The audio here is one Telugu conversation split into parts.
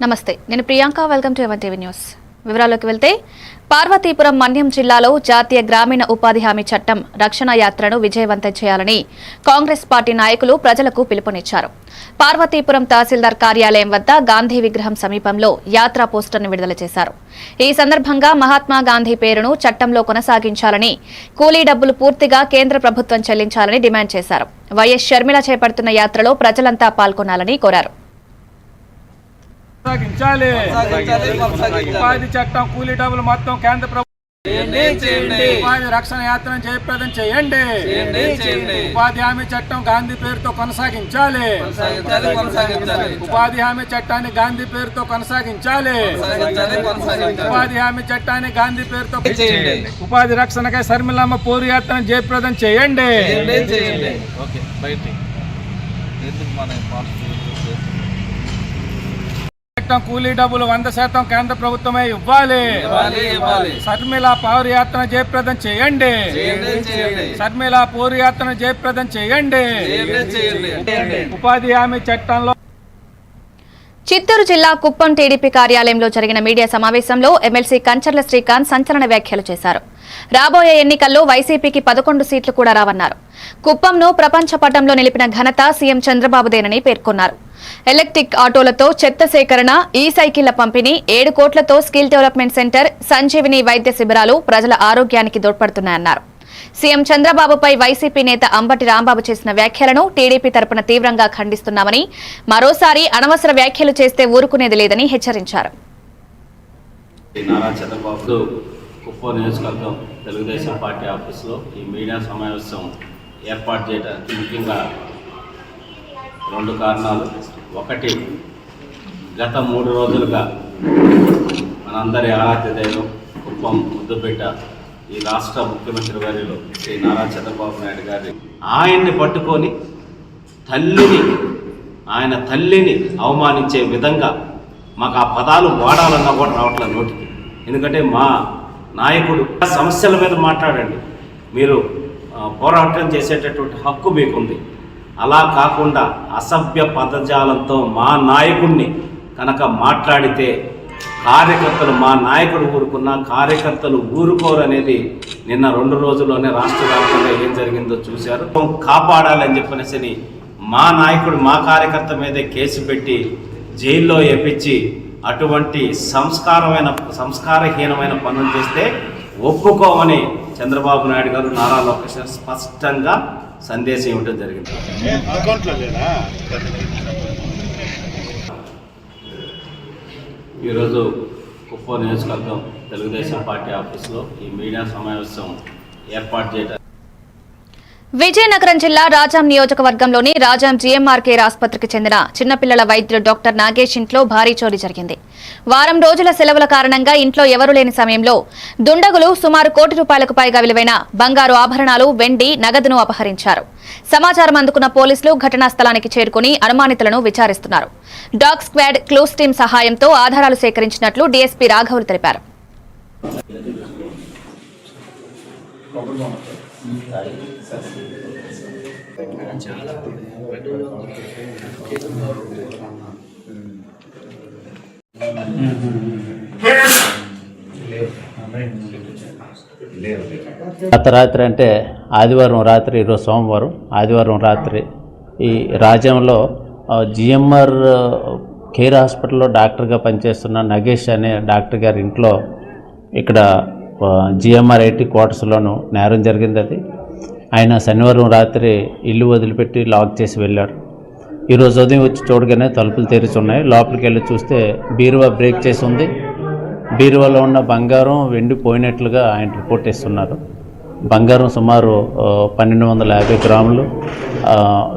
నమస్తే, నేను Priyanka. Welcome to Evan TV news. వివరాల్లోకి వెళ్తే, పార్వతీపురం మన్యం జిల్లాలో జాతీయ గ్రామీణ ఉపాధి హామీ చట్టం రక్షణ యాత్రను విజయవంతం చేయాలని కాంగ్రెస్ పార్టీ నాయకులు ప్రజలకు పిలుపునిచ్చారు. పార్వతీపురం తహసీల్దార్ కార్యాలయం వద్ద గాంధీ విగ్రహం సమీపంలో యాత్రా పోస్టర్ను విడుదల చేశారు. ఈ సందర్భంగా మహాత్మా గాంధీ పేరును చట్టంలో కొనసాగించాలని, కూలీ డబ్బులు పూర్తిగా కేంద్ర ప్రభుత్వం చెల్లించాలని డిమాండ్ చేశారు. వైఎస్ షర్మిల చేపడుతున్న యాత్రలో ప్రజలంతా పాల్గొనాలని కోరారు. ఉపాధి చట్టం కూలీ డబ్బులు మొత్తం కేంద్ర ప్రభుత్వం ఉపాధి రక్షణ యాత్రను జయప్రదం చేయండి. ఉపాధి హామీ చట్టం గాంధీ పేరుతో కొనసాగించాలి. ఉపాధి హామీ చట్టాన్ని గాంధీ పేరుతో కొనసాగించాలి. ఉపాధి హామీ చట్టాన్ని గాంధీ పేరుతో ఉపాధి రక్షణకై షర్మిలమ్మ పోరు యాత్రను జయప్రదం చేయండి. కూలీ డబ్బులు 100% కేంద్ర ప్రభుత్వమే ఇవ్వాలి. షర్మిల పౌరు యాత్ర జయప్రదం చేయండి. షర్మిల పౌరు యాత్ర జయప్రదం చేయండి. ఉపాధి హామీ చట్టంలో చిత్తూరు జిల్లా కుప్పం టీడీపీ కార్యాలయంలో జరిగిన మీడియా సమావేశంలో ఎమ్మెల్సీ కంచర్ల శ్రీకాంత్ సంచలన వ్యాఖ్యలు చేశారు. రాబోయే ఎన్నికల్లో వైసీపీకి 11 సీట్లు కూడా రావన్నారు. కుప్పంను ప్రపంచ పటంలో నిలిపిన ఘనత సీఎం చంద్రబాబుదేనని పేర్కొన్నారు. ఎలక్ట్రిక్ ఆటోలతో చెత్త సేకరణ, ఈ సైకిళ్ల పంపిణీ, 7 కోట్లతో స్కిల్ డెవలప్మెంట్ సెంటర్, సంజీవిని వైద్య శిబిరాలు ప్రజల ఆరోగ్యానికి తోడ్పడుతున్నాయన్నారు. సీఎం చంద్రబాబుపై వైసీపీ నేత అంబటి రాంబాబు చేసిన వ్యాఖ్యలను టీడీపీ తరపున తీవ్రంగా ఖండిస్తున్నామని, మరోసారి అనవసర వ్యాఖ్యలు చేస్తే ఊరుకునేది లేదని హెచ్చరించారు. కుప్పం నియోజకవర్గం తెలుగుదేశం పార్టీ ఆఫీసులో ఈ మీడియా సమావేశం ఏర్పాటు చేయడానికి ముఖ్యంగా 2 కారణాలు. ఒకటి, గత 3 రోజులుగా మనందరి ఆరాధ్య దైవం కుప్పం ముద్దుబిడ్డ ఈ రాష్ట్ర ముఖ్యమంత్రి వర్యులు శ్రీ నారా చంద్రబాబు నాయుడు గారి ఆయన్ని పట్టుకొని ఆయన తల్లిని అవమానించే విధంగా మాకు ఆ పదాలు వాడాలన్నా కూడా రావట్లేదు నోటికి. ఎందుకంటే మా నాయకుడు సమస్యల మీద మాట్లాడండి, మీరు పోరాటం చేసేటటువంటి హక్కు మీకుంది. అలా కాకుండా అసభ్య పదజాలంతో మా నాయకుడిని కనుక మాట్లాడితే కార్యకర్తలు, మా నాయకుడు ఊరుకున్న కార్యకర్తలు ఊరుకోరనేది నిన్న 2 రోజుల్లోనే రాష్ట్ర వ్యాప్తంగా ఏం జరిగిందో చూశారు. కాపాడాలని చెప్పనేసి మా నాయకుడు మా కార్యకర్త మీదే కేసు పెట్టి జైల్లో వేపించి అటువంటి సంస్కారహీనమైన పనులు చేస్తే ఒప్పుకోమని చంద్రబాబు నాయుడు గారు, నారా లోకేష్ గారు స్పష్టంగా సందేశం ఇవ్వడం జరిగింది. ఈరోజు కుప్పం నియోజకవర్గం తెలుగుదేశం పార్టీ ఆఫీసులో ఈ మీడియా సమావేశం ఏర్పాటు చేయడం. విజయనగరం జిల్లా రాజాం నియోజకవర్గంలోని రాజాం జీఎంఆర్ కేర్ ఆసుపత్రికి చెందిన చిన్నపిల్లల వైద్యులు డాక్టర్ నాగేష్ ఇంట్లో భారీ చోరీ జరిగింది. వారం రోజుల సెలవుల కారణంగా ఇంట్లో ఎవరూ లేని సమయంలో దుండగులు సుమారు 1 కోటి రూపాయలకు పైగా విలువైన బంగారు ఆభరణాలు, వెండి, నగదును అపహరించారు. సమాచారం అందుకున్న పోలీసులు ఘటనా స్థలానికి చేరుకుని అనుమానితులను విచారిస్తున్నారు. డాగ్ స్క్వాడ్, క్లూస్ టీం సహాయంతో ఆధారాలు సేకరించినట్లు డీఎస్పీ రాఘవులు తెలిపారు. గత రాత్రి అంటే ఆదివారం రాత్రి, ఈరోజు సోమవారం, ఆదివారం రాత్రి ఈ రాజ్యంలో జిఎంఆర్ కేర్ హాస్పిటల్లో డాక్టర్గా పనిచేస్తున్న నగేష్ అనే డాక్టర్ గారి ఇంట్లో ఇక్కడ జిఎంఆర్ 80 క్వార్టర్స్లోనూ నేరం జరిగింది. అది ఆయన శనివారం రాత్రి ఇల్లు వదిలిపెట్టి లాక్ చేసి వెళ్ళారు. ఈరోజు ఉదయం వచ్చి చూడగానే తలుపులు తెరిచి ఉన్నాయి. లోపలికి వెళ్ళి చూస్తే బీరువా బ్రేక్ చేసి ఉంది. బీరువాలో ఉన్న బంగారం, వెండి పోయినట్లుగా ఆయన రిపోర్ట్ ఇస్తున్నారు. బంగారం సుమారు 1250 గ్రాములు,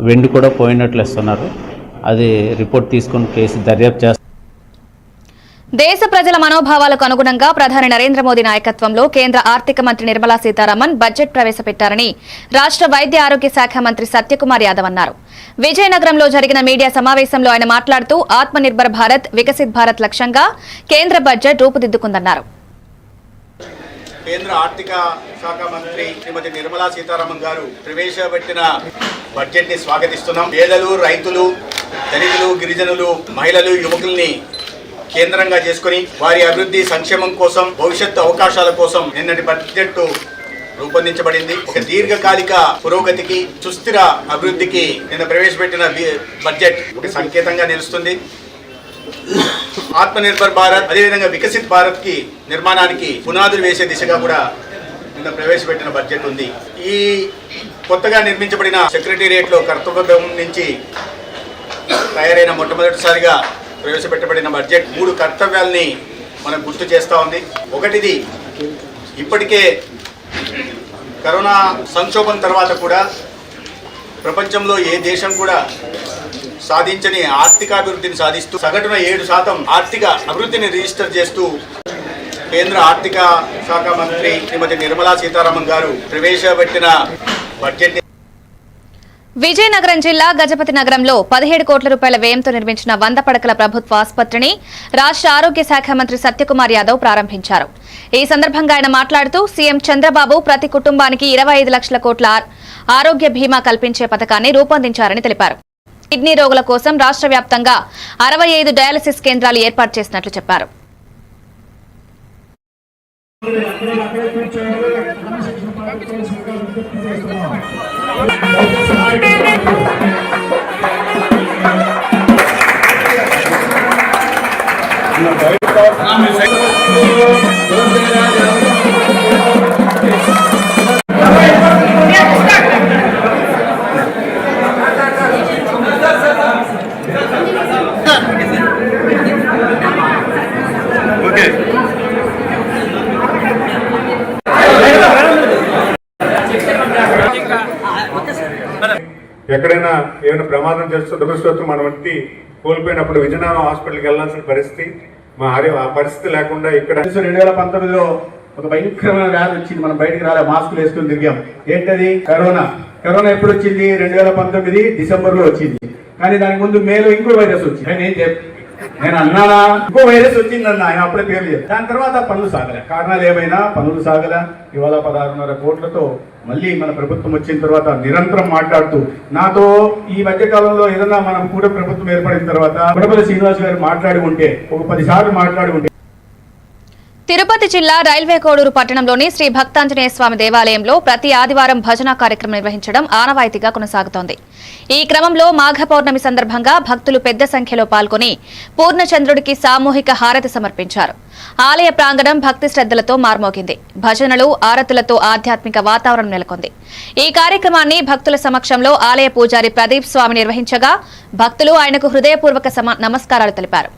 వెండి కూడా పోయినట్లు ఇస్తున్నారు. అది రిపోర్ట్ తీసుకుని కేసు దర్యాప్తు చేస్తారు. దేశ ప్రజల మనోభావాలకు అనుగుణంగా ప్రధాని నరేంద్ర మోదీ నాయకత్వంలో కేంద్ర ఆర్థిక మంత్రి నిర్మలా సీతారామన్ బడ్జెట్ ప్రవేశపెట్టారని రాష్ట్ర వైద్య ఆరోగ్య శాఖ మంత్రి సత్యకుమార్ యాదవ్ అన్నారు. విజయనగరంలో జరిగిన మీడియా సమావేశంలో ఆయన మాట్లాడుతూ ఆత్మనిర్భర్ భారత్, వికసిత్ భారత్ లక్ష్యంగా కేంద్ర బడ్జెట్ రూపుదిద్దుకుందన్నారు. కేంద్ర ఆర్థిక శాఖ మంత్రి శ్రీమతి నిర్మలా సీతారామన్ గారు ప్రవేశపెట్టిన బడ్జెట్ ని స్వాగతిస్తున్నాం. పేదలు, రైతులు, దళితులు, గిరిజనులు, మహిళలు, యువకుల్ని కేంద్రంగా చేసుకుని వారి అభివృద్ధి సంక్షేమం కోసం భవిష్యత్తు అవకాశాల కోసం నిన్నటి బడ్జెట్ రూపొందించబడింది. ఒక దీర్ఘకాలిక పురోగతికి సుస్థిర అభివృద్ధికి నిన్న ప్రవేశపెట్టిన బడ్జెట్ ఒక సంకేతంగా నిలుస్తుంది. ఆత్మనిర్భర్ భారత్ అదేవిధంగా వికసిత్ భారత్ కి నిర్మాణానికి పునాదులు వేసే దిశగా కూడా నిన్న ప్రవేశపెట్టిన బడ్జెట్ ఉంది. ఈ కొత్తగా నిర్మించబడిన సెక్రటేరియట్ లో కర్తవ్యం నుంచి తయారైన మొట్టమొదటిసారిగా ప్రవేశపెట్టబడిన బడ్జెట్ 3 కర్తవ్యాల్ని మనకు గుర్తు చేస్తూ ఉంది. ఒకటిది, ఇప్పటికే కరోనా సంక్షోభం తర్వాత కూడా ప్రపంచంలో ఏ దేశం కూడా సాధించని ఆర్థికాభివృద్ధిని సాధిస్తూ సగటున 7% ఆర్థిక అభివృద్ధిని రిజిస్టర్ చేస్తూ కేంద్ర ఆర్థిక శాఖ మంత్రి శ్రీమతి నిర్మలా సీతారామన్ గారు ప్రవేశపెట్టిన బడ్జెట్. విజయనగరం జిల్లా గజపతి నగరంలో 17 కోట్ల రూపాయల వ్యయంతో నిర్మించిన 100 పడకల ప్రభుత్వ ఆసుపత్రిని రాష్ట్ర ఆరోగ్య శాఖ మంత్రి సత్యకుమార్ యాదవ్ ప్రారంభించారు. ఈ సందర్భంగా ఆయన మాట్లాడుతూ సీఎం చంద్రబాబు ప్రతి కుటుంబానికి 25 లక్షల కోట్ల ఆరోగ్య బీమా కల్పించే పథకాన్ని రూపొందించారని తెలిపారు. కిడ్నీ రోగుల కోసం రాష్ట్ర వ్యాప్తంగా 65 డయాలసిస్ కేంద్రాలు ఏర్పాటు చేసినట్లు చెప్పారు. ఎక్కడైనా ఏమైనా ప్రమాదం చేస్తూ దురదృష్టవత్తు మన వ్యక్తి కోల్పోయినప్పుడు విజయనగరం హాస్పిటల్కి వెళ్లాల్సిన పరిస్థితి, ఆ పరిస్థితి లేకుండా ఇక్కడ 2019లో ఒక భయంకరమైన వ్యాధి వచ్చింది. మనం బయటికి రాలే, మాస్కులు వేసుకుని తిరిగాం. ఏంటది? కరోనా. కరోనా ఎప్పుడు వచ్చింది? 2019 డిసెంబర్లో వచ్చింది. కానీ దానికి ముందు మేలో ఇంకో వైరస్ వచ్చింది. నేను అన్నానా ఇంకో వైరస్ వచ్చిందన్న, ఆయన అప్పుడే పేరు లేదు. దాని తర్వాత పనులు సాగలే. కారణాలు ఏమైనా పనులు సాగలే. ఇవాళ 16.5 కోట్లతో మళ్ళీ మన ప్రభుత్వం వచ్చిన తర్వాత నిరంతరం మాట్లాడుతూ, నాతో ఈ మధ్యకాలంలో ఏదన్నా మనం కూడా ప్రభుత్వం ఏర్పడిన తర్వాత గుడపల్లి శ్రీనివాస్ గారు మాట్లాడి ఉంటే, ఒక 10 సార్లు మాట్లాడి ఉంటే. తిరుపతి జిల్లా రైల్వే కోడూరు పట్టణంలోని శ్రీ భక్తాంజనేయ స్వామి దేవాలయంలో ప్రతి ఆదివారం భజన కార్యక్రమం నిర్వహించడం ఆనవాయితీగా కొనసాగుతోంది. ఈ క్రమంలో మాఘ పౌర్ణమి సందర్భంగా భక్తులు పెద్ద సంఖ్యలో పాల్గొని పూర్ణచంద్రుడికి సామూహిక హారతి సమర్పించారు. ఆలయ ప్రాంగణం భక్తి శ్రద్ధలతో మార్మోగింది. భజనలు, ఆరతులతో ఆధ్యాత్మిక వాతావరణం నెలకొంది. ఈ కార్యక్రమాన్ని భక్తుల సమక్షంలో ఆలయ పూజారి ప్రదీప్ స్వామి నిర్వహించగా భక్తులు ఆయనకు హృదయపూర్వక నమస్కారాలు తెలిపారు.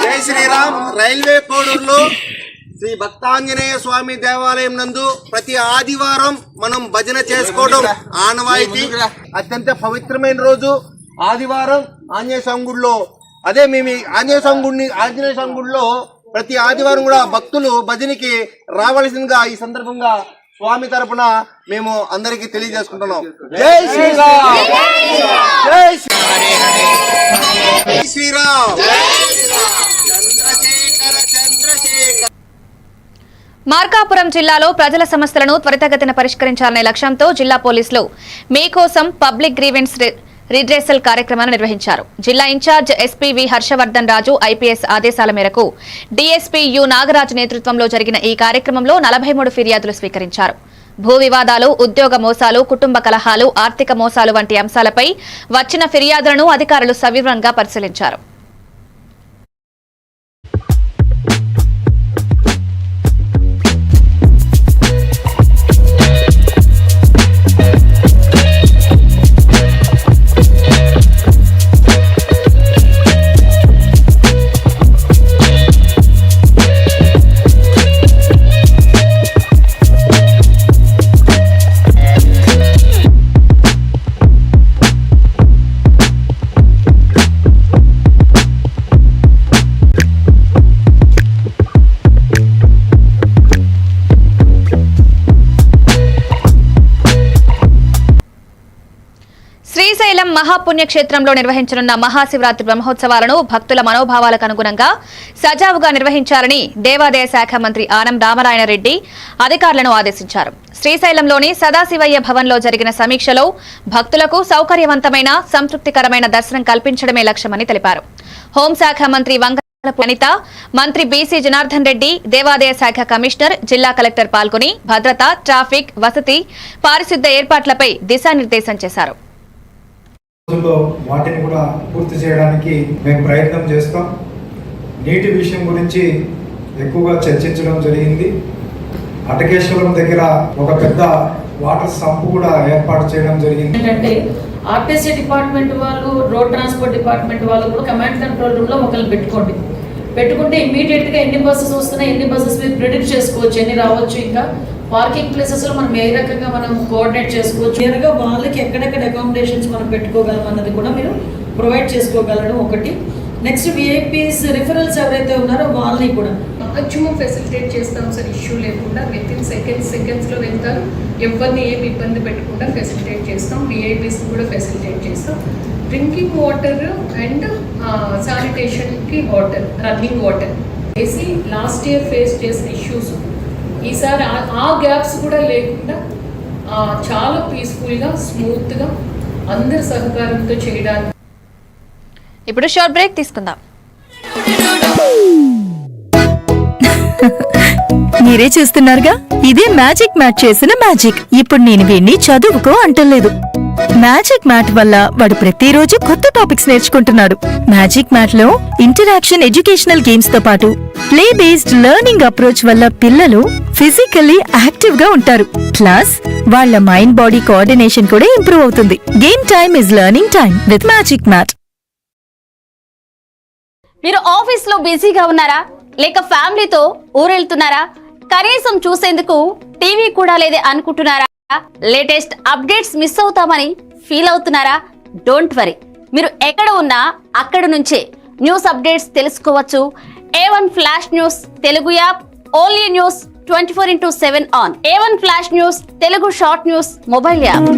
జై శ్రీరామ్. రైల్వే కోడూరులో శ్రీ భక్తాంజనేయ స్వామి దేవాలయం నందు ప్రతి ఆదివారం మనం భజన చేసుకోవడం ఆనవాయితీ. అత్యంత పవిత్రమైన రోజు ఆదివారం ఆంజనేయ స్వామి గుడిలో. అదే మేము ఆంజనేయ స్వామి గుడిలో ప్రతి ఆదివారం కూడా భక్తులు భజనకి రావాల్సిందిగా ఈ సందర్భంగా స్వామి తరపున మేము అందరికీ తెలియజేసుకుంటున్నాం. జై శ్రీరామ్. జై శ్రీరామ్. మార్కాపురం జిల్లాలో ప్రజల సమస్యలను త్వరితగతిన పరిష్కరించాలనే లక్ష్యంతో జిల్లా పోలీసులు మీకోసం పబ్లిక్ గ్రీవెన్స్ రిడ్రెసల్ కార్యక్రమాన్ని నిర్వహించారు. జిల్లా ఇన్ఛార్జ్ ఎస్పీ వి హర్షవర్ధన్ రాజు ఐపీఎస్ ఆదేశాల మేరకు డీఎస్పీ యు నాగరాజు నేతృత్వంలో జరిగిన ఈ కార్యక్రమంలో 43 ఫిర్యాదులు స్వీకరించారు. భూ వివాదాలు, ఉద్యోగ మోసాలు, కుటుంబ కలహాలు, ఆర్థిక మోసాలు వంటి అంశాలపై వచ్చిన ఫిర్యాదులను అధికారులు సవివరంగా పరిశీలించారు. మహాపుణ్యక్షేత్రంలో నిర్వహించనున్న మహాశివరాత్రి బ్రహ్మోత్సవాలను భక్తుల మనోభావాలకు అనుగుణంగా సజావుగా నిర్వహించాలని దేవాదాయ శాఖ మంత్రి ఆనం రామనారాయణ రెడ్డి అధికారులను ఆదేశించారు. శ్రీశైలంలోని సదాశివయ్య భవన్లో జరిగిన సమీక్షలో భక్తులకు సౌకర్యవంతమైన సంతృప్తికరమైన దర్శనం కల్పించడమే లక్ష్యమని తెలిపారు. హోంశాఖ మంత్రి అనిత, మంత్రి బీసీ జనార్దన్ రెడ్డి, దేవాదాయ శాఖ కమిషనర్, జిల్లా కలెక్టర్ పాల్గొని భద్రత, ట్రాఫిక్, వసతి, పారిశుద్ధ్య ఏర్పాట్లపై దిశానిర్దేశం చేశారు. వాటిని కూడా పూర్తి చేయడానికి మేము ప్రయత్నం చేస్తాం. నీటి విషయం గురించి ఎక్కువగా చర్చించడం జరిగింది. అటకేశ్వరం దగ్గర ఒక పెద్ద వాటర్ సంప్ కూడా ఏర్పాటు చేయడం జరిగింది. ఏంటంటే ఆర్టీసీ డిపార్ట్మెంట్ వాళ్ళు, రోడ్ ట్రాన్స్పోర్ట్ డిపార్ట్మెంట్ వాళ్ళు కూడా కమాండ్ కంట్రోల్ రూమ్ లో ఒకళ్ళు పెట్టుకుంటే ఇమీడియట్ గా ఎన్ని బస్సెస్ వస్తున్నాయి, ఎన్ని బస్సెస్ మీరు ప్రిడిక్ట్ చేసుకోవచ్చు, ఎన్ని రావచ్చు, ఇంకా పార్కింగ్ ప్లేసెస్ లో మనం ఏ రకంగా మనం కోఆర్డినేట్ చేసుకోవచ్చు, నేరుగా వాళ్ళకి ఎక్కడెక్కడ అకామిడేషన్స్ మనం పెట్టుకోగలం అన్నది కూడా మీరు ప్రొవైడ్ చేసుకోగలడం ఒకటి. నెక్స్ట్ విఐపీస్ రిఫరల్స్ ఎవరైతే ఉన్నారో వాళ్ళని కూడా మాక్సిమం ఫెసిలిటేట్ చేస్తాం సార్. ఇష్యూ లేకుండా విత్ ఇన్ సెకండ్స్లో వెళ్తారు. ఎవరిని ఏమి ఇబ్బంది పెట్టకుండా ఫెసిలిటేట్ చేస్తాం. విఐపీస్ కూడా ఫెసిలిటేట్ చేస్తాం. డ్రింకింగ్ వాటర్ అండ్ శానిటేషన్కి వాటర్, రన్నింగ్ వాటర్ వేసి లాస్ట్ ఇయర్ ఫేస్ చేసిన ఇష్యూస్ ఈసారి ఆ గ్యాప్స్ కూడా లేకుండా చాలా పీస్ఫుల్గా, స్మూత్గా అందరి సహకారంతో చేయడానికి. ఇప్పుడు షార్ట్ బ్రేక్ తీసుకుందాం. మీరే చూస్తున్నారుగా, ఇదే మ్యాజిక్ మ్యాట్ చేసిన మ్యాజిక్. ఇప్పుడు నేను వీణ్ణి చదువుకో అంటలేదు. మ్యాజిక్ మ్యాట్ వల్ల వాడు ప్రతిరోజు కొత్త టాపిక్స్ నేర్చుకుంటున్నాడు. మ్యాజిక్ మ్యాట్ లో ఇంటరాక్షన్, ఎడ్యుకేషనల్ గేమ్స్ తో పాటు ప్లే బేస్డ్ లెర్నింగ్ అప్రోచ్ వల్ల పిల్లలు ఫిజికల్లీ యాక్టివ్ గా ఉంటారు. ప్లస్ వాళ్ళ మైండ్ బాడీ కోఆర్డినేషన్ కూడా ఇంప్రూవ్ అవుతుంది. Game time is learning time with magic mat. మీరు ఆఫీస్ లో బిజీగా ఉన్నారా, లేక ఫ్యామిలీతో ఊరెళ్తున్నారా, కనీసం చూసేందుకు టీవీ కూడా లేదే అనుకుంటున్నారా, లేటెస్ట్ అప్డేట్స్ మిస్ అవుతామని ఫీల్ అవుతున్నారా? డోంట్ వరీ, మీరు ఎక్కడ ఉన్నా అక్కడ నుంచే న్యూస్ అప్డేట్స్ తెలుసుకోవచ్చు. A1 flash news Telugu app, only news 24/7 on. A1 flash news Telugu short news mobile app.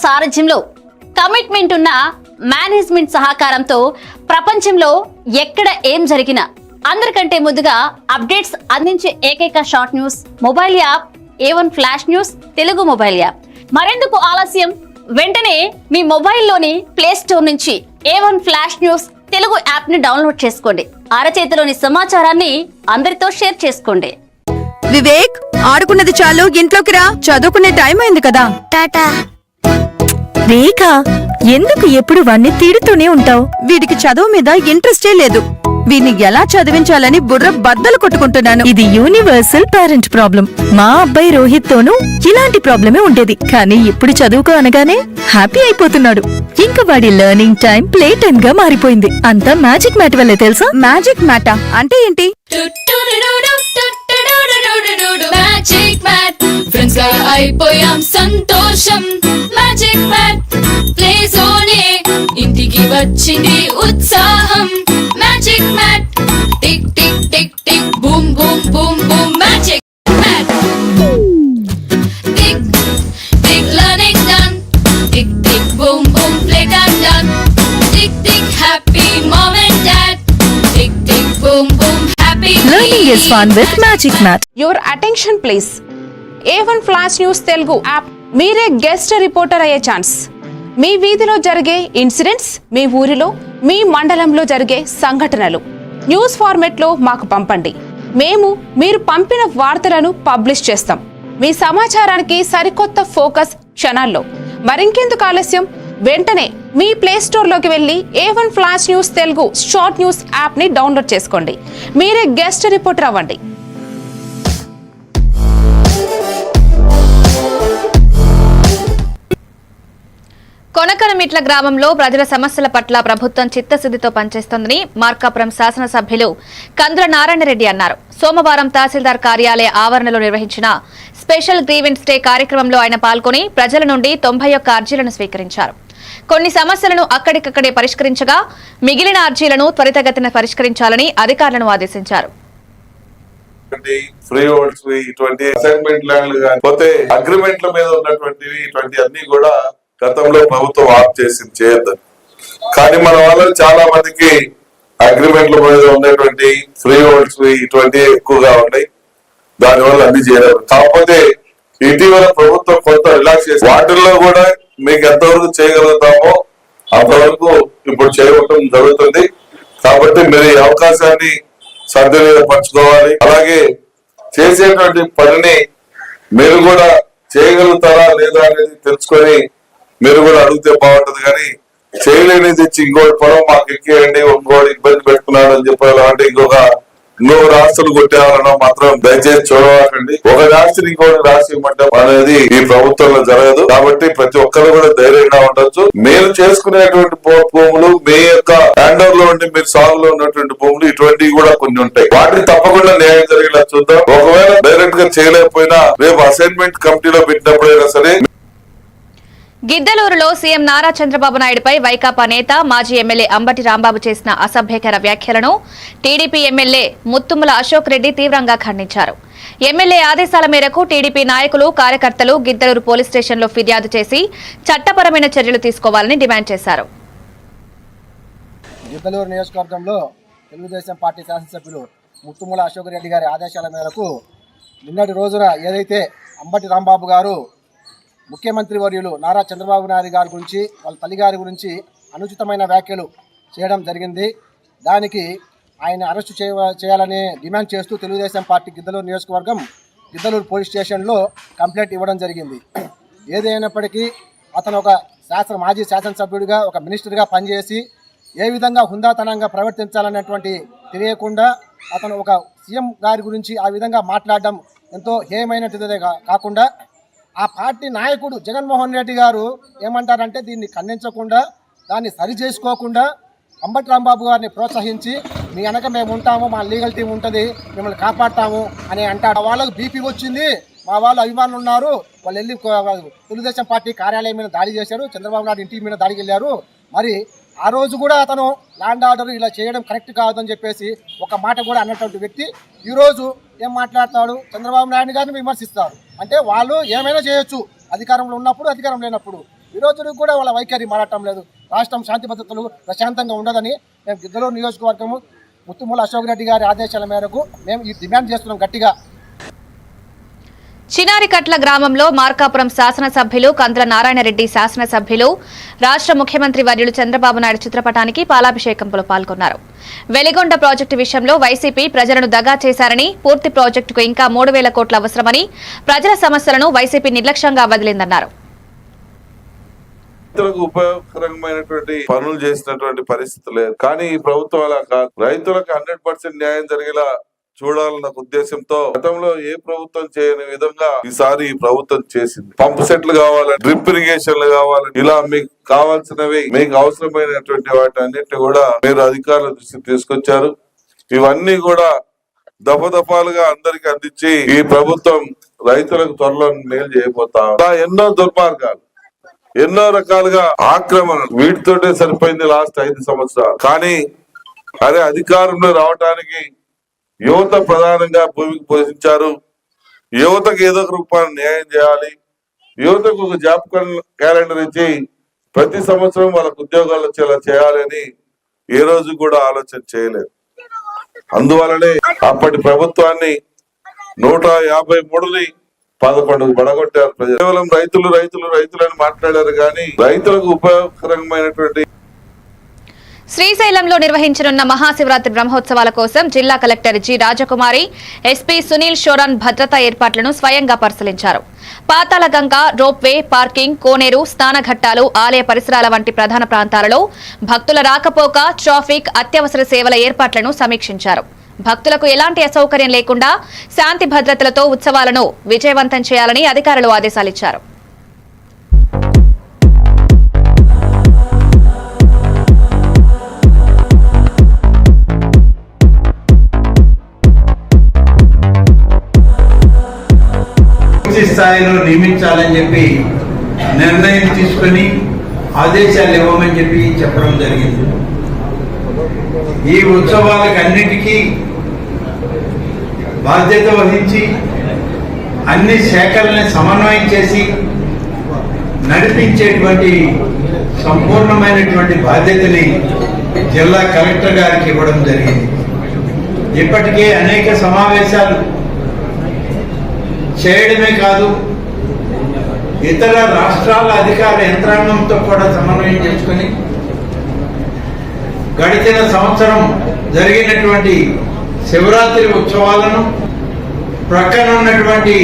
సారథ్యంలో కమిట్మెంట్ ఉన్న మేనేజ్మెంట్ సహకారంతో ప్రపంచంలో ఎక్కడ ఏం జరిగినా అందరికంటే ముందుగా అప్డేట్స్ అందించే ఏకైక short news mobile app A1 flash news Telugu mobile app. మరెందుకు ఆలస్యం, వెంటనే మీ మొబైల్లోని ప్లే స్టోర్ నుంచి A1 flash news Telugu app ని డౌన్లోడ్ చేసుకోండి. అరచేతిలోని సమాచారాన్ని అందరితో షేర్ చేసుకోండి. వివేక్, ఆడుకున్నది చాలు, ఇంట్లోకి రా, చదువుకునే టైం అయింది కదా. టాటా. రేఖ, ఎందుకు ఎప్పుడు వాణ్ణి తిడుతూనే ఉంటావు? వీడికి చదువు మీద ఇంట్రెస్టే లేదు. వీడిని ఎలా చదివించాలని బుర్ర బద్దలు కొట్టుకుంటున్నాను. ఇది యూనివర్సల్ పేరెంట్ ప్రాబ్లం. మా అబ్బాయి రోహిత్ తోనూ ఇలాంటి ప్రాబ్లమే ఉండేది, కానీ ఇప్పుడు చదువుకో అనగానే హ్యాపీ అయిపోతున్నాడు. ఇంకా వాడి లెర్నింగ్ టైం ప్లే టైం గా మారిపోయింది. అంతా మ్యాజిక్ మ్యాట్ వల్లే తెలుసా? మ్యాజిక్ మ్యాటా అంటే ఏంటి? మ్యాజిక్ మ్యాట్ ఫ్రెండ్స్ గా అయిపోయాం సంతోషం. మ్యాజిక్ మ్యాట్ ప్లే జోనే ఇంటికి వచ్చింది ఉత్సాహం. Magic mat tick tick tick tick boom boom boom boom. Magic mat tick tick learning done. Tick tick boom boom play done done. Tick tick happy mom and dad. Tick tick boom boom happy. Learning is fun with Magic Mat. Your attention please. A1 flash news Telugu app. మీరే గెస్ట్ రిపోర్టర్ అయ్యే ఛాన్స్. మీ వీధిలో జరిగే ఇన్సిడెంట్స్, మీ ఊరిలో, మీ మండలంలో జరిగే సంఘటనలు న్యూస్ ఫార్మెట్లో మాకు పంపండి. మేము మీరు పంపిన వార్తలను పబ్లిష్ చేస్తాం. మీ సమాచారానికి సరికొత్త ఫోకస్ క్షణాల్లో. మరింకెందుకు ఆలస్యం, వెంటనే మీ ప్లే స్టోర్లోకి వెళ్ళి A1 flash news Telugu short news యాప్ని డౌన్లోడ్ చేసుకోండి. మీరే గెస్ట్ రిపోర్టర్ అవ్వండి. కొనకనమిట్ల గ్రామంలో ప్రజల సమస్యల పట్ల ప్రభుత్వం చిత్తశుద్ధితో పనిచేస్తోందని మార్కాపురం శాసనసభ్యులు కందుల నారాయణ రెడ్డి అన్నారు. సోమవారం తహసీల్దార్ కార్యాలయ ఆవరణలో నిర్వహించిన స్పెషల్ గ్రీవెన్స్ డే కార్యక్రమంలో ఆయన పాల్గొని ప్రజల నుండి 91 అర్జీలను స్వీకరించారు. కొన్ని సమస్యలను అక్కడికక్కడే పరిష్కరించగా మిగిలిన అర్జీలను త్వరితగతిన పరిష్కరించాలని అధికారులను ఆదేశించారు. ఫ్రీ హోల్డ్స్ ఇటువంటి అసైన్మెంట్ ల్యాండ్లు కానీ పోతే అగ్రిమెంట్ల మీద ఉన్నటువంటివి ఇటువంటి అన్ని కూడా గతంలో ప్రభుత్వం ఆఫ్ చేసింది చేయొద్దని. కానీ మన వాళ్ళకి చాలా మందికి అగ్రిమెంట్ల మీద ఉన్నటువంటి ఫ్రీ హోల్డ్స్ ఇటువంటి ఎక్కువగా ఉన్నాయి. దానివల్ల అన్ని చేయలేదు. కాకపోతే ఇటీవల ప్రభుత్వం కొంత రిలాక్స్ చేసి వాటిల్లో కూడా మీకు ఎంతవరకు చేయగలుగుతామో అంతవరకు ఇప్పుడు చేయడం జరుగుతుంది. కాబట్టి మీరు ఈ అవకాశాన్ని సద్వినియోగపరచుకోవాలి. అలాగే చేసేటువంటి పనిని మీరు కూడా చేయగలుగుతారా లేదా అనేది తెలుసుకొని మీరు కూడా అడిగితే బాగుంటది. కానీ చేయలేని తెచ్చి ఇంకోటి పొలం మాకు ఎక్కేయండి, ఇంకోటి ఇబ్బంది పెట్టుకున్నాడు అని చెప్పాలంటే ఇంకొక రాష్ట్రాలు కొట్టేవాలన్నా మాత్రం దయచేసి చూడకండి. ఒక రాష్ట్రం ఇంకోటి రాష్ట్రం ఇవ్వడం అనేది ఈ ప్రభుత్వంలో జరగదు. కాబట్టి ప్రతి ఒక్కరు కూడా ధైర్యంగా ఉండొచ్చు. మీరు చేసుకునేటువంటి భూములు మీ యొక్క హ్యాండ్ ఓవర్ లో ఉండి మీరు సాగులో ఉన్నటువంటి భూములు ఇటువంటివి కూడా కొన్ని ఉంటాయి. వాటికి తప్పకుండా న్యాయం జరిగేలా చూద్దాం. ఒకవేళ డైరెక్ట్ గా చేయలేకపోయినా రేపు అసైన్మెంట్ కమిటీలో పెట్టినప్పుడైనా సరే. గిద్దలూరులో సీఎం నారా చంద్రబాబు నాయుడుపై వైకాపా నేత మాజీ ఎమ్మెల్యే అంబటి రాంబాబు చేసిన అసభ్యకర వ్యాఖ్యలను టీడీపీ ఎమ్మెల్యే ముత్తుముల అశోక్ రెడ్డి తీవ్రంగా ఖండించారు. ఎమ్మెల్యే ఆదేశాల మేరకు టీడీపీ నాయకులు, కార్యకర్తలు గిద్దలూరు పోలీస్ స్టేషన్లో ఫిర్యాదు చేసి చట్టపరమైన చర్యలు తీసుకోవాలని డిమాండ్ చేశారు. గిద్దలూరు నియోజకవర్గంలో తెలుగుదేశం పార్టీ శాసనసభ్యులు ముత్తుముల అశోక్ రెడ్డి గారి ఆదేశాల మేరకు నిన్నటి రోజున ఏదైతే అంబటి రాంబాబు గారు ముఖ్యమంత్రి వర్యులు నారా చంద్రబాబు నాయుడు గారి గురించి, వాళ్ళ తల్లిగారి గురించి అనుచితమైన వ్యాఖ్యలు చేయడం జరిగింది. దానికి ఆయన అరెస్టు చేయాలని డిమాండ్ చేస్తూ తెలుగుదేశం పార్టీ గిద్దలూరు నియోజకవర్గం గిద్దలూరు పోలీస్ స్టేషన్లో కంప్లైంట్ ఇవ్వడం జరిగింది. ఏదైనప్పటికీ అతను ఒక మాజీ శాసనసభ్యుడిగా, ఒక మినిస్టర్గా పనిచేసి ఏ విధంగా హుందాతనంగా ప్రవర్తించాలనేటువంటి తెలియకుండా అతను ఒక సీఎం గారి గురించి ఆ విధంగా మాట్లాడడం ఎంతో హేయమైనటిదే కాకుండా ఆ పార్టీ నాయకుడు జగన్మోహన్ రెడ్డి గారు ఏమంటారంటే దీన్ని ఖండించకుండా, దాన్ని సరి చేసుకోకుండా అంబటి రాంబాబు గారిని ప్రోత్సహించి మీ వెనక మేము ఉంటాము, మా లీగల్ టీం ఉంటుంది, మిమ్మల్ని కాపాడతాము అని అంటాడు. వాళ్ళకు బీపీ వచ్చింది, మా వాళ్ళు అభిమానులు ఉన్నారు, వాళ్ళు వెళ్ళి తెలుగుదేశం పార్టీ కార్యాలయం మీద దాడి చేశారు, చంద్రబాబు నాయుడు ఇంటి మీద దాడికి వెళ్ళారు. మరి ఆ రోజు కూడా అతను ల్యాండ్ ఆర్డర్ ఇలా చేయడం కరెక్ట్ కాదని చెప్పేసి ఒక మాట కూడా అన్నటువంటి వ్యక్తి ఈరోజు ఏం మాట్లాడతాడు, చంద్రబాబు నాయుడు గారిని విమర్శిస్తారు. అంటే వాళ్ళు ఏమైనా చేయొచ్చు, అధికారంలో ఉన్నప్పుడు, అధికారం లేనప్పుడు. ఈరోజు కూడా వాళ్ళ వైఖరి మారటం లేదు. రాష్ట్రం శాంతి భద్రతలు ప్రశాంతంగా ఉండదని మేము గిద్దలూరు నియోజకవర్గము ముత్తుముల అశోక్ రెడ్డి గారి ఆదేశాల మేరకు మేము ఈ డిమాండ్ చేస్తున్నాం గట్టిగా. చినారికట్ల గ్రామంలో మార్కాపురం శాసనసభ్యులు కందుల నారాయణరెడ్డి, శాసనసభ్యులు రాష్ట్ర ముఖ్యమంత్రి వర్యులు చంద్రబాబు నాయుడు చిత్రపటానికి పాలాభిషేకంలో పాల్గొన్నారు. వెలిగొండ ప్రాజెక్టు విషయంలో వైసీపీ ప్రజలను దగా చేశారని, పూర్తి ప్రాజెక్టుకు ఇంకా 3,000 కోట్లు అవసరమని, ప్రజల సమస్యలను వైసీపీ నిర్లక్ష్యంగా వదిలిందన్నారు. రైతులకు ఉపయోగకరమైనటువంటి పనులు చేసినటువంటి పరిస్థితి లేదు. కానీ ఈ ప్రభుత్వం అలా కాదు. రైతులకు 100% న్యాయం జరిగేలా చూడాలన్న ఉద్దేశంతో గతంలో ఏ ప్రభుత్వం చేయని విధంగా ఈసారి ఈ ప్రభుత్వం చేసింది. పంప్ సెట్లు కావాలని, డ్రిప్ ఇరిగేషన్లు కావాలని, ఇలా మీకు కావాల్సినవి, మీకు అవసరమైనటువంటి వాటి అన్నింటినీ కూడా మీరు అధికారుల దృష్టికి తీసుకొచ్చారు. ఇవన్నీ కూడా దఫదఫాలుగా అందరికి అందించి ఈ ప్రభుత్వం రైతులకు త్వరలో మేలు చేయబోతా. ఎన్నో దుర్మార్గాలు, ఎన్నో రకాలుగా ఆక్రమణ, వీటితోటే సరిపోయింది లాస్ట్ 5 సంవత్సరాలు. కానీ అదే అధికారంలో రావటానికి యువత ప్రధానంగా భూమికి పోషించారు. యువతకు ఏదో ఒక రూపాయలు న్యాయం చేయాలి, యువతకు ఒక జాబ్ క్యాలెండర్ ఇచ్చి ప్రతి సంవత్సరం వాళ్ళకు ఉద్యోగాలు వచ్చేలా చేయాలని ఏ రోజు కూడా ఆలోచన చేయలేదు. అందువలనే అప్పటి ప్రభుత్వాన్ని 153ని 11 పడగొట్టారు. కేవలం రైతులు రైతులు రైతులని మాట్లాడారు కానీ రైతులకు ఉపయోగకరమైనటువంటి. శ్రీశైలంలో నిర్వహించనున్న మహాశివరాత్రి బ్రహ్మోత్సవాల కోసం జిల్లా కలెక్టర్ జి రాజకుమారి, ఎస్పీ సునీల్ షోరాన్ భద్రతా ఏర్పాట్లను స్వయంగా పరిశీలించారు. పాతాళగంగ, రోప్వే, పార్కింగ్, కోనేరు, స్నానఘట్టాలు, ఆలయ పరిసరాల వంటి ప్రధాన ప్రాంతాలలో భక్తుల రాకపోక, ట్రాఫిక్, అత్యవసర సేవల ఏర్పాట్లను సమీక్షించారు. భక్తులకు ఎలాంటి అసౌకర్యం లేకుండా శాంతి భద్రతలతో ఉత్సవాలను విజయవంతం చేయాలని అధికారులు ఆదేశాలిచ్చారు. స్థాయిలో నియమించాలని చెప్పి నిర్ణయం తీసుకొని ఆదేశాలు ఇవ్వమని చెప్పి చెప్పడం జరిగింది. ఈ ఉత్సవాలకన్నిటికీ బాధ్యత వహించి అన్ని శాఖల్ని సమన్వయం చేసి నడిపించేటువంటి సంపూర్ణమైనటువంటి బాధ్యతని జిల్లా కలెక్టర్ గారికి ఇవ్వడం జరిగింది. ఇప్పటికే అనేక సమావేశాలు చేయడమే కాదు, ఇతర రాష్ట్రాల అధికార యంత్రాంగంతో కూడా సమన్వయం చేసుకుని గడిచిన సంవత్సరం జరిగినటువంటి శివరాత్రి ఉత్సవాలను ప్రక్కన ఉన్నటువంటి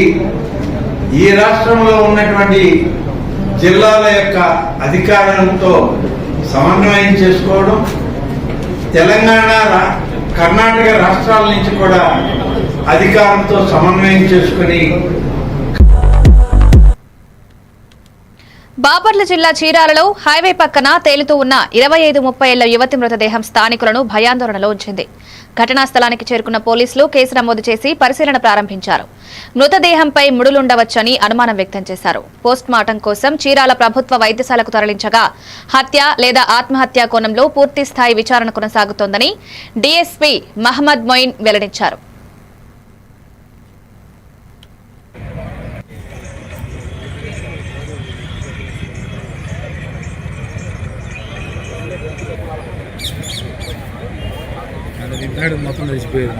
ఈ రాష్ట్రంలో ఉన్నటువంటి జిల్లాల యొక్క అధికారులతో సమన్వయం చేసుకోవడం, తెలంగాణ కర్ణాటక రాష్ట్రాల నుంచి కూడా అధికారులతో సమన్వయం చేసుకుని బాపట్ల జిల్లా చీరాలలో హైవే పక్కన తేలుతూ ఉన్న 25-30 ఏళ్ల యువతి మృతదేహం స్థానికులను భయాందోళనలో ఉంచింది. ఘటనా స్థలానికి చేరుకున్న పోలీసులు కేసు నమోదు చేసి పరిశీలన ప్రారంభించారు. మృతదేహంపై ముడులుండవచ్చని అనుమానం వ్యక్తం చేశారు. పోస్ట్ మార్టం కోసం చీరాల ప్రభుత్వ వైద్యశాలకు తరలించగా హత్య లేదా ఆత్మహత్య కోణంలో పూర్తి స్థాయి విచారణ కొనసాగుతోందని డీఎస్పీ మహమ్మద్ మొయిన్ వెల్లడించారు. మొత్తం తెలిసిపోయేది.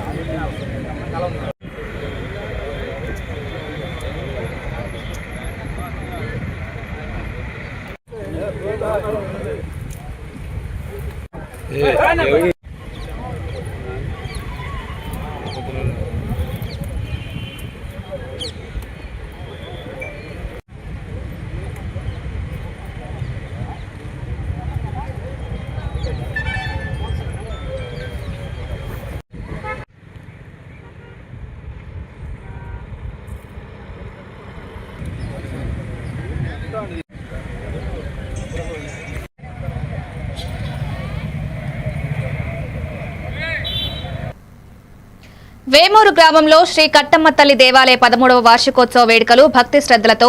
వేమూరు గ్రామంలో శ్రీ కట్టమ్మ తల్లి దేవాలయ 13వ వార్షికోత్సవ వేడుకలు భక్తి శ్రద్ధలతో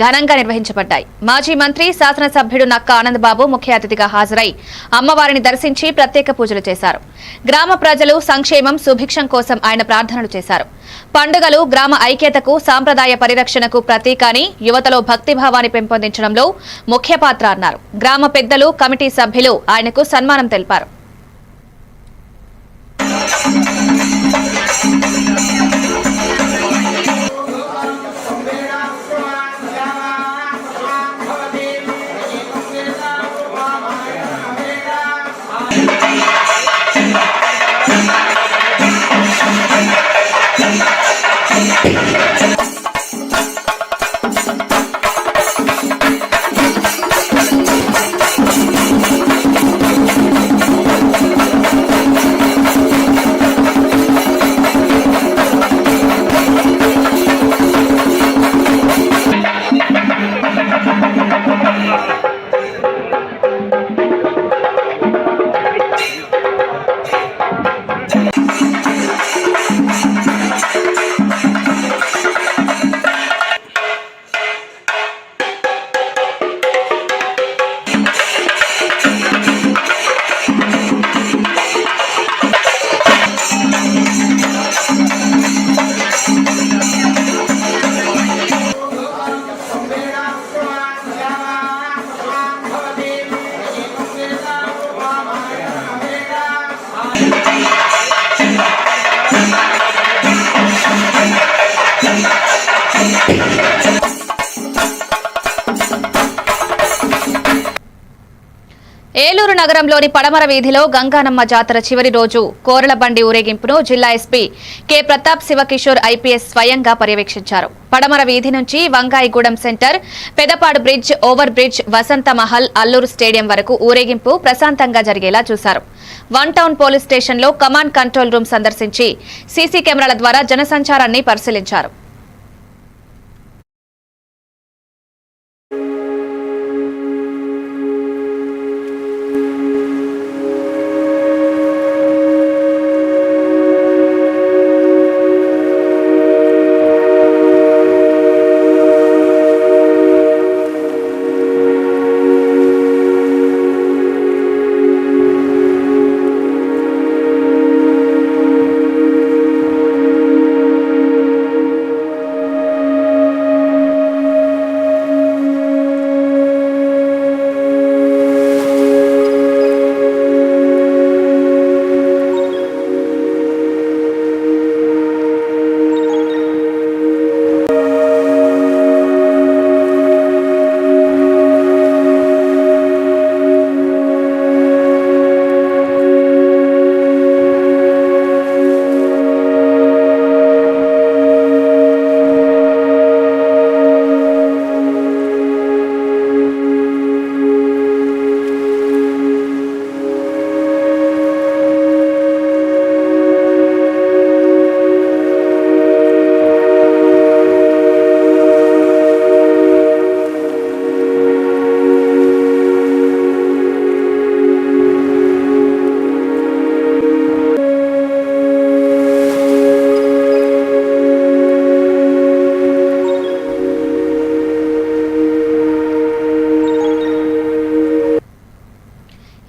ఘనంగా నిర్వహించబడ్డాయి. మాజీ మంత్రి శాసనసభ్యుడు నక్క ఆనందబాబు ముఖ్య అతిథిగా హాజరై అమ్మవారిని దర్శించి ప్రత్యేక పూజలు చేశారు. గ్రామ ప్రజలు సంక్షేమం సుభిక్షం కోసం ఆయన ప్రార్థనలు చేశారు. పండుగలు గ్రామ ఐక్యతకు సాంప్రదాయ పరిరక్షణకు ప్రతీక అని, యువతలో భక్తిభావాన్ని పెంపొందించడంలో ముఖ్య పాత్ర అన్నారు. గ్రామ పెద్దలు, కమిటీ సభ్యులు ఆయనకు సన్మానం తెలిపారు. ఏలూరు నగరంలోని పడమర వీధిలో గంగానమ్మ జాతర చివరి రోజు కోరల బండి ఊరేగింపును జిల్లా SP K Pratap Shivakishore IPS స్వయంగా పర్యవేక్షించారు. పడమర వీధి నుంచి Vangayigudem centre, Pedapadu bridge, over bridge, Vasantha Mahal, Alluru stadium వరకు ఊరేగింపు ప్రశాంతంగా జరిగేలా చూశారు. వన్ టౌన్ పోలీస్ స్టేషన్లో కమాండ్ కంట్రోల్ రూమ్ సందర్శించి సీసీ కెమెరాల ద్వారా జనసంచారాన్ని పరిశీలించారు.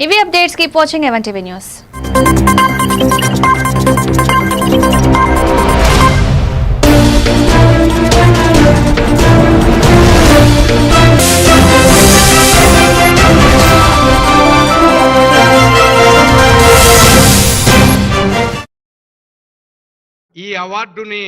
ఇవి updates. Keep watching Evan TV news. ఈ అవార్డుని